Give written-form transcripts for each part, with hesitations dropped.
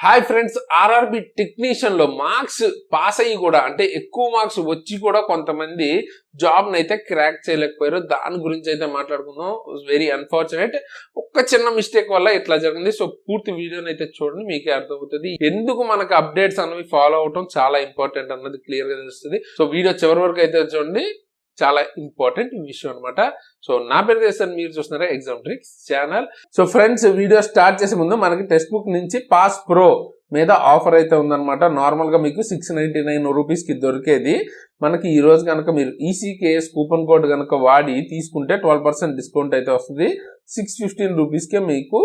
Hi friends, RRB technician లో marks pass అయ్యి కూడా అంటే ఎక్కువ మార్క్స్ వచ్చి కూడా కొంతమంది జాబ్ అయితే క్రాక్ చేయలేకపోయారు. దాని గురించి అయితే మాట్లాడుకుందాం. వెరీ అన్ఫార్చునేట్, ఒక్క చిన్న మిస్టేక్ వల్ల ఇట్లా జరిగింది. సో పూర్తి వీడియోని అయితే చూడండి, మీకే అర్థమవుతుంది ఎందుకు మనకు అప్డేట్స్ అనేవి ఫాలో అవటం చాలా ఇంపార్టెంట్ అన్నది క్లియర్ గా తెలుస్తుంది. సో వీడియో చివరి వరకు అయితే చూడండి, చాలా ఇంపార్టెంట్ విషయం అనమాట. సో నా పేరు చేస్తాను, మీరు చూస్తున్నారా exam tricks channel. So friends, video start చేసే ముందు మనకి టెక్స్ట్ బుక్ నుంచి పాస్ ప్రో మీద ఆఫర్ అయితే ఉందన్నమాట. నార్మల్ గా మీకు 699 రూపీస్ కి దొరికేది మనకి ఈ రోజు కనుక మీరు ఈసీకేఎస్ కూపన్ కోడ్ కనుక వాడి తీసుకుంటే 12% డిస్కౌంట్ అయితే వస్తుంది. 615 రూపీస్ కే మీకు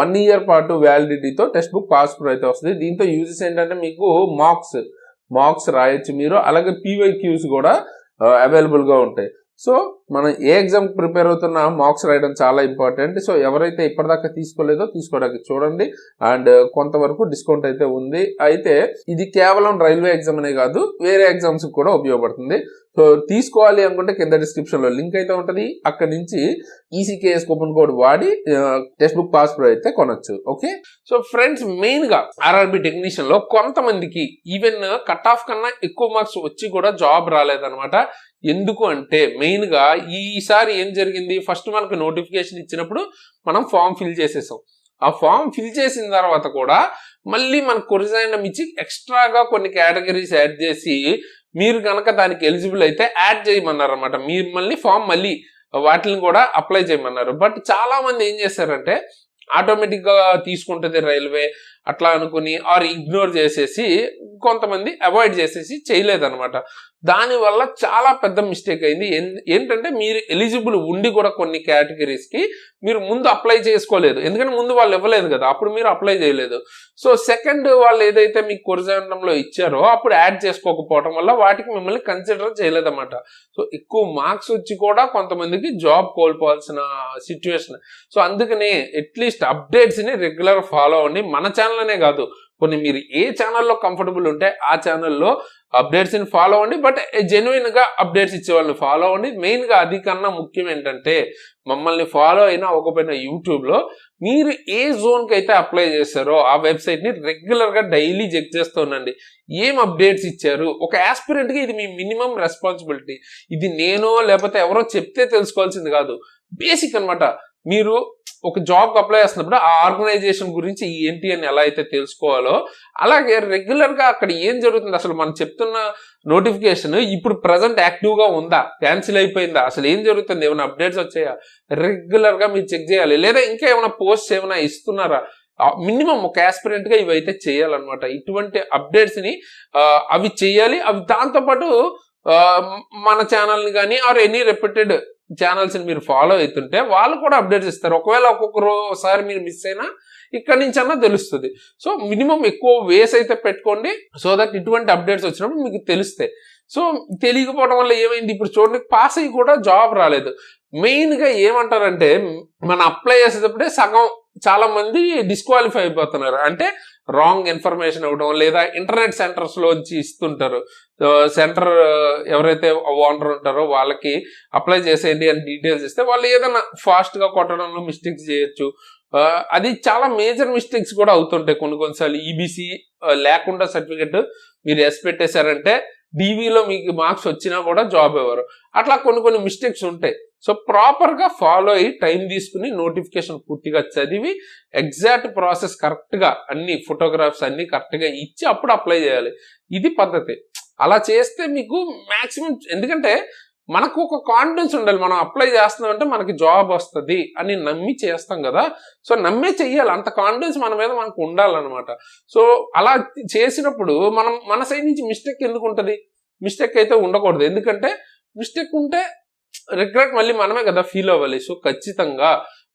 1 year పాటు వ్యాలిడిటీతో టెక్స్ట్ బుక్ పాస్ ప్రో అయితే వస్తుంది. దీంతో యూజెస్ ఏంటంటే మీకు మార్క్స్ రాయొచ్చు మీరు, అలాగే పీవైక్యూస్ కూడా అవైలబుల్ గా ఉంటాయి. సో మనం ఏ ఎగ్జామ్ ప్రిపేర్ అవుతున్నా మార్క్స్ రాయడం చాలా ఇంపార్టెంట్. సో ఎవరైతే ఇప్పటిదాకా తీసుకోలేదో తీసుకోవడానికి చూడండి. అండ్ కొంతవరకు డిస్కౌంట్ అయితే ఉంది. అయితే ఇది కేవలం రైల్వే ఎగ్జామ్ అనే కాదు, వేరే ఎగ్జామ్స్ కూడా ఉపయోగపడుతుంది. సో తీసుకోవాలి అనుకుంటే కింద డిస్క్రిప్షన్ లో లింక్ అయితే ఉంటుంది, అక్కడి నుంచి ఈసీకేఎస్ కూపన్ కోడ్ వాడి టెక్స్ట్ బుక్ పాస్ ప్రో అయితే కొనొచ్చు. ఓకే, సో ఫ్రెండ్స్, మెయిన్ గా ఆర్ఆర్బి టెక్నీషియన్ లో కొంతమందికి ఈవెన్ కట్ ఆఫ్ కన్నా ఎక్కువ మార్క్స్ వచ్చి కూడా జాబ్ రాలేదన్నమాట. ఎందుకు అంటే మెయిన్ గా ఈసారి ఏం జరిగింది, ఫస్ట్ మనకు నోటిఫికేషన్ ఇచ్చినప్పుడు మనం ఫామ్ ఫిల్ చేసేసాం. ఆ ఫామ్ ఫిల్ చేసిన తర్వాత కూడా మళ్ళీ మనకు రిజైన్ ఇచ్చి ఎక్స్ట్రాగా కొన్ని కేటగిరీస్ యాడ్ చేసి మీరు కనుక దానికి ఎలిజిబుల్ అయితే యాడ్ చేయమన్నారు అనమాట. మిమ్మల్ని ఫామ్ మళ్ళీ వాటిని కూడా అప్లై చేయమన్నారు. బట్ చాలా మంది ఏం చేశారంటే ఆటోమేటిక్ గా తీసుకుంటుంది రైల్వే అట్లా అనుకుని ఆర్ ఇగ్నోర్ చేసేసి కొంతమంది అవాయిడ్ చేసేసి చేయలేదన్నమాట. దానివల్ల చాలా పెద్ద మిస్టేక్ అయింది. ఏంటంటే మీరు ఎలిజిబుల్ ఉండి కూడా కొన్ని కేటగిరీస్ కి మీరు ముందు అప్లై చేసుకోలేదు, ఎందుకంటే ముందు వాళ్ళు ఇవ్వలేదు కదా, అప్పుడు మీరు అప్లై చేయలేదు. సో సెకండ్ వాళ్ళు ఏదైతే మీకు కొరజాండంలో ఇచ్చారో అప్పుడు యాడ్ చేసుకోకపోవడం వల్ల వాటికి మిమ్మల్ని కన్సిడర్ చేయలేదన్నమాట. సో ఎక్కువ మార్క్స్ వచ్చి కూడా కొంతమందికి జాబ్ కోల్పోవాల్సిన సిచ్యువేషన్. సో అందుకనే అట్లీస్ట్ అప్డేట్స్ ని రెగ్యులర్ ఫాలో అవ్వండి. మన ఛానల్ అనే కాదు, కొన్ని మీరు ఏ ఛానల్లో కంఫర్టబుల్ ఉంటే ఆ ఛానల్లో అప్డేట్స్ ని ఫాలో అవ్వండి. బట్ జెన్యున్ గా అప్డేట్స్ ఇచ్చే వాళ్ళని ఫాలో అవ్వండి. మెయిన్ గా అది కన్నా ముఖ్యం ఏంటంటే మమ్మల్ని ఫాలో అయినా అవ్వకపోయినా యూట్యూబ్ లో మీరు ఏ జోన్ కి అయితే అప్లై చేస్తారో ఆ వెబ్సైట్ ని రెగ్యులర్ గా డైలీ చెక్ చేస్తూ ఉండండి. ఏం అప్డేట్స్ ఇచ్చారు, ఒక ఆస్పిరెంట్ గా ఇది మీ మినిమం రెస్పాన్సిబిలిటీ. ఇది నేనో లేకపోతే ఎవరో చెప్తే తెలుసుకోవాల్సింది కాదు, బేసిక్ అనమాట. మీరు ఒక జాబ్ అప్లై చేస్తున్నప్పుడు ఆ ఆర్గనైజేషన్ గురించి ఏంటి అని ఎలా అయితే తెలుసుకోవాలో, అలాగే రెగ్యులర్ గా అక్కడ ఏం జరుగుతుంది, అసలు మనం చెప్తున్న నోటిఫికేషన్ ఇప్పుడు ప్రజెంట్ యాక్టివ్ గా ఉందా, క్యాన్సిల్ అయిపోయిందా, అసలు ఏం జరుగుతుంది, ఏమైనా అప్డేట్స్ వచ్చాయా, రెగ్యులర్ గా మీరు చెక్ చేయాలి. లేదా ఇంకా ఏమైనా పోస్ట్ ఏమైనా ఇస్తున్నారా, మినిమం ఒక ఆస్పిరెంట్ గా ఇవైతే చేయాలన్నమాట. ఇటువంటి అప్డేట్స్ ని అవి చేయాలి. అవి దాంతోపాటు మన ఛానల్ ని కానీ ఆర్ ఎనీ రెప్యూటెడ్ ఛానల్స్ ని మీరు ఫాలో అవుతుంటే వాళ్ళు కూడా అప్డేట్స్ ఇస్తారు. ఒకవేళ ఒక్కొక్కసారి మీరు మిస్ అయినా ఇక్కడి నుంచి అన్నా తెలుస్తుంది. సో మినిమం ఎక్కువ వేస్ అయితే పెట్టుకోండి, సో దట్ ఇటువంటి అప్డేట్స్ వచ్చినప్పుడు మీకు తెలుస్తాయి. సో తెలియకపోవడం వల్ల ఏమైంది, ఇప్పుడు చూడండి పాస్ అయ్యి కూడా జాబ్ రాలేదు. మెయిన్ గా ఏమంటారంటే మనం అప్లై చేసేటప్పుడే సగం చాలా మంది డిస్క్వాలిఫై అయిపోతున్నారు. అంటే రాంగ్ ఇన్ఫర్మేషన్ ఇవ్వడం, లేదా ఇంటర్నెట్ సెంటర్స్ లోంచి ఇస్తుంటారు. సెంటర్ ఎవరైతే ఓనర్ ఉంటారో వాళ్ళకి అప్లై చేసేయండి అని డీటెయిల్స్ ఇస్తే వాళ్ళు ఏదైనా ఫాస్ట్ గా కొట్టడంలో మిస్టేక్స్ చేయొచ్చు. అది చాలా మేజర్ మిస్టేక్స్ కూడా అవుతుంటాయి. కొన్నిసార్లు ఈబీసీ లేకుండా సర్టిఫికెట్ మీరు ఎస్ పెట్టేశారంటే డీవీలో మీకు మార్క్స్ వచ్చినా కూడా జాబ్ ఇవ్వరు. అట్లా కొన్ని మిస్టేక్స్ ఉంటాయి. సో ప్రాపర్ గా ఫాలో అయ్యి టైం తీసుకుని నోటిఫికేషన్ పూర్తిగా చదివి ఎగ్జాక్ట్ ప్రాసెస్ కరెక్ట్ గా అన్ని ఫోటోగ్రాఫ్స్ అన్ని కరెక్ట్ గా ఇచ్చి అప్పుడు అప్లై చేయాలి. ఇది పద్ధతి. అలా చేస్తే మీకు మాక్సిమం, ఎందుకంటే మనకు ఒక కాన్ఫిడెన్స్ ఉండాలి, మనం అప్లై చేస్తున్నామంటే మనకి జాబ్ వస్తుంది అని నమ్మి చేస్తాం కదా. సో నమ్మే చెయ్యాలి, అంత కాన్ఫిడెన్స్ మన మీద మనకు ఉండాలన్నమాట. సో అలా చేసినప్పుడు మన సైడ్ నుంచి మిస్టేక్ ఎందుకు ఉంటుంది, మిస్టేక్ అయితే ఉండకూడదు. ఎందుకంటే మిస్టేక్ ఉంటే రిగ్రెట్ మళ్ళీ మనమే కదా ఫీల్ అవ్వాలి. సో ఖచ్చితంగా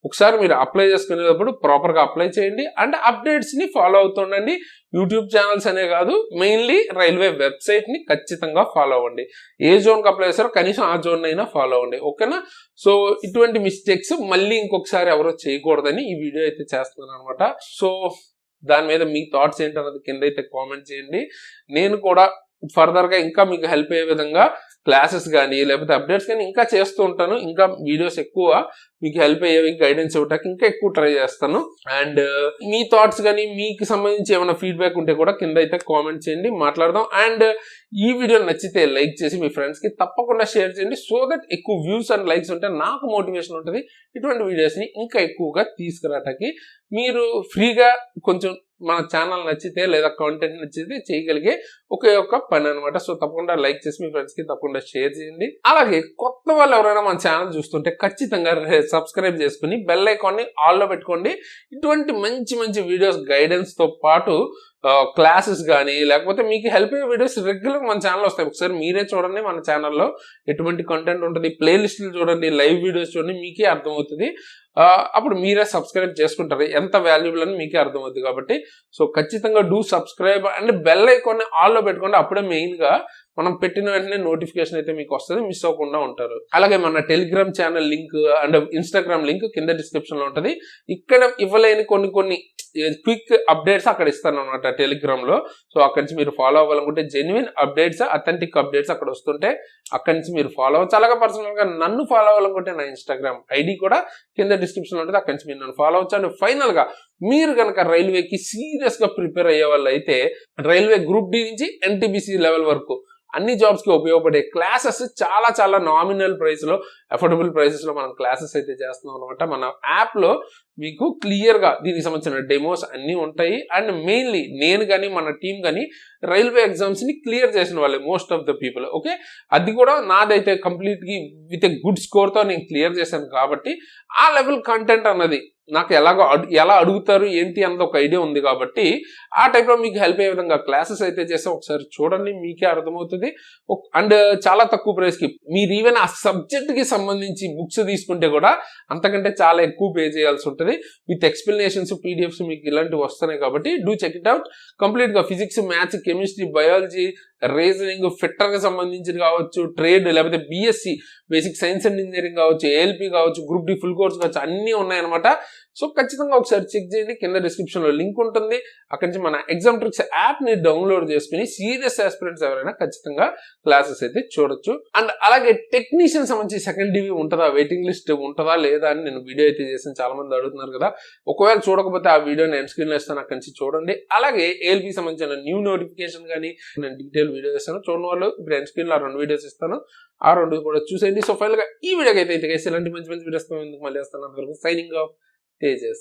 ఒకసారి మీరు అప్లై చేసుకునేటప్పుడు ప్రాపర్ గా అప్లై చేయండి. అండ్ అప్డేట్స్ ని ఫాలో అవుతుండండి. యూట్యూబ్ ఛానల్స్ అనే కాదు, మెయిన్లీ రైల్వే వెబ్సైట్ ని ఖచ్చితంగా ఫాలో అవ్వండి. ఏ జోన్ కి అప్లై చేస్తారో కనీసం ఆ జోన్ అయినా ఫాలో అవ్వండి. ఓకేనా? సో ఇటువంటి మిస్టేక్స్ మళ్ళీ ఇంకొకసారి ఎవరో చేయకూడదని ఈ వీడియో అయితే చేస్తున్నాను అనమాట. సో దాని మీద మీ థాట్స్ ఏంటన్నది కింద అయితే కామెంట్ చేయండి. నేను కూడా ఫర్దర్ గా ఇంకా మీకు హెల్ప్ అయ్యే విధంగా క్లాసెస్ కానీ లేకపోతే అప్డేట్స్ కానీ ఇంకా చేస్తూ ఉంటాను. ఇంకా వీడియోస్ ఎక్కువ మీకు హెల్ప్ అయ్యేవి, గైడెన్స్ ఇవ్వడానికి ఇంకా ఎక్కువ ట్రై చేస్తాను. అండ్ మీ థాట్స్ కానీ మీకు సంబంధించి ఏమైనా ఫీడ్బ్యాక్ ఉంటే కూడా కింద అయితే కామెంట్ చేయండి, మాట్లాడదాం. అండ్ ఈ వీడియో నచ్చితే లైక్ చేసి మీ ఫ్రెండ్స్ కి తప్పకుండా షేర్ చేయండి. సో దట్ ఎక్కువ వ్యూస్ అండ్ లైక్స్ ఉంటే నాకు మోటివేషన్ ఉంటుంది ఇటువంటి వీడియోస్ ని ఇంకా ఎక్కువగా తీసుకురావడానికి. మీరు ఫ్రీగా కొంచెం మన ఛానల్ నచ్చితే లేదా కాంటెంట్ నచ్చితే చేయగలిగే ఒక్క పని అనమాట. సో తప్పకుండా లైక్ చేసి మీ ఫ్రెండ్స్ కి తప్పకుండా షేర్ చేయండి. అలాగే కొత్త వాళ్ళు ఎవరైనా మన ఛానల్ చూస్తుంటే ఖచ్చితంగా సబ్స్క్రైబ్ చేసుకుని బెల్ ఐకాన్ ని ఆల్ లో పెట్టుకోండి. ఇటువంటి మంచి మంచి వీడియోస్ గైడెన్స్ తో పాటు క్లాసెస్ కానీ లేకపోతే మీకు హెల్ప్ అయ్యే వీడియోస్ రెగ్యులర్ మన ఛానల్ వస్తాయి. ఒకసారి మీరే చూడండి మన ఛానల్లో ఎటువంటి కంటెంట్ ఉంటుంది, ప్లేలిస్టులు చూడండి, లైవ్ వీడియోస్ చూడండి, మీకే అర్థమవుతుంది. అప్పుడు మీరే సబ్స్క్రైబ్ చేసుకుంటారు, ఎంత వాల్యుబుల్ అని మీకే అర్థమవుతుంది. కాబట్టి సో ఖచ్చితంగా do subscribe and bell icon ఆల్లో పెట్టుకోండి. అప్పుడే మెయిన్ గా మనం పెట్టిన వెంటనే నోటిఫికేషన్ అయితే మీకు వస్తుంది, మిస్ అవ్వకుండా ఉంటారు. అలాగే మన Telegram channel link and Instagram link కింద డిస్క్రిప్షన్ లో ఉంటుంది. ఇక్కడ ఇవ్వలేని కొన్ని క్విక్ అప్డేట్స్ అక్కడ ఇస్తాను అనమాట టెలిగ్రామ్ లో. సో అక్కడి నుంచి మీరు ఫాలో అవ్వాలనుకుంటే జెన్యున్ అప్డేట్స్, అథెంటిక్ అప్డేట్స్ అక్కడ వస్తుంటే అక్కడి నుంచి మీరు ఫాలో అవ్వచ్చు. అలాగే పర్సనల్ గా నన్ను ఫాలో అవ్వాలనుకుంటే నా ఇన్స్టాగ్రామ్ ఐడి కూడా కింద డిస్క్రిప్షన్ లో ఉంటుంది, అక్కడి నుంచి మీరు నన్ను ఫాలో అవ్వచ్చు. అండ్ ఫైనల్ గా మీరు కనుక రైల్వేకి సీరియస్ గా ప్రిపేర్ అయ్యే వాళ్ళు అయితే రైల్వే గ్రూప్ డి నుంచి ఎన్టీపీసీ లెవెల్ వరకు అన్ని జాబ్స్ కి ఉపయోగపడే క్లాసెస్ చాలా చాలా నామినల్ ప్రైస్ లో, అఫోర్డబుల్ ప్రైసెస్ లో మనం క్లాసెస్ అయితే చేస్తున్నాం అనమాట. మన యాప్ లో మీకు క్లియర్ గా దీనికి సంబంధించిన డెమోస్ అన్ని ఉంటాయి. అండ్ మెయిన్లీ నేను కానీ మన టీం కానీ రైల్వే ఎగ్జామ్స్ ని క్లియర్ చేసిన వాళ్ళే most of the people. Okay, అది కూడా నాదైతే కంప్లీట్ గా విత్ ఎ గుడ్ స్కోర్ తో నేను క్లియర్ చేశాను. కాబట్టి ఆ లెవెల్ కంటెంట్ అన్నది నాకు ఎలా అడుగుతారు ఏంటి అన్నది ఒక ఐడియా ఉంది. కాబట్టి ఆ టైప్ లో మీకు హెల్ప్ అయ్యే విధంగా క్లాసెస్ అయితే చేస్తే ఒకసారి చూడండి, మీకే అర్థమవుతుంది. అండ్ చాలా తక్కువ ప్రైస్ కి మీరు ఈవెన్ ఆ సబ్జెక్ట్ కి సంబంధించి బుక్స్ తీసుకుంటే కూడా అంతకంటే చాలా ఎక్కువ పే చేయాల్సి ఉంటుంది. విత్ ఎక్స్ప్లెనేషన్స్, పీడిఎఫ్స్ మీకు ఇలాంటివి వస్తున్నాయి. కాబట్టి do check it out. Complete గా physics, maths, chemistry, biology, reasoning, fitter కి సంబంధించి కావచ్చు, ట్రేడ్ లేకపోతే BSc basic science and engineering కావచ్చు, ఏఎల్పి కావచ్చు, గ్రూప్ డి ఫుల్ కోర్స్ కావచ్చు, అన్ని ఉన్నాయన్నమాట. సో ఖచ్చితంగా ఒకసారి చెక్ చేయండి, కింద డిస్క్రిప్షన్ లో లింక్ ఉంటుంది. అక్కడి నుంచి మన ఎగ్జామ్ ట్రిక్స్ యాప్ ని డౌన్లోడ్ చేసుకుని సీరియస్ ఆస్పిరెంట్స్ ఎవరైనా ఖచ్చితంగా క్లాసెస్ అయితే చూడొచ్చు. అండ్ అలాగే టెక్నీషియన్ సంబంధించి సెకండ్ డివి ఉంటుందా, వెయిటింగ్ లిస్ట్ ఉంటుందా లేదా అని నేను వీడియో అయితే చేసాను, చాలా మంది అడుగుతున్నారు కదా. ఒకవేళ చూడకపోతే ఆ వీడియో నేను స్క్రీన్ లో ఇస్తాను, అక్కడి నుంచి చూడండి. అలాగే ఏఎల్పి సంబంధించిన న్యూ నోటిఫికేషన్ కానీ నేను డీటెయిల్ వీడియో ఇస్తాను, చూడని వాళ్ళు ఇప్పుడు ఎండ్ స్క్రీన్ లో 2 వీడియోస్ ఇస్తాను, ఆ 2 కూడా చూసేయండి. సో ఫైనల్ గా ఈ వీడియోకి అయితే ఇలాంటి మంచి మంచి వీడియోస్ మళ్ళీ వస్తాను. అంతవరకు సైనింగ్ ఆఫ్ తేజస్.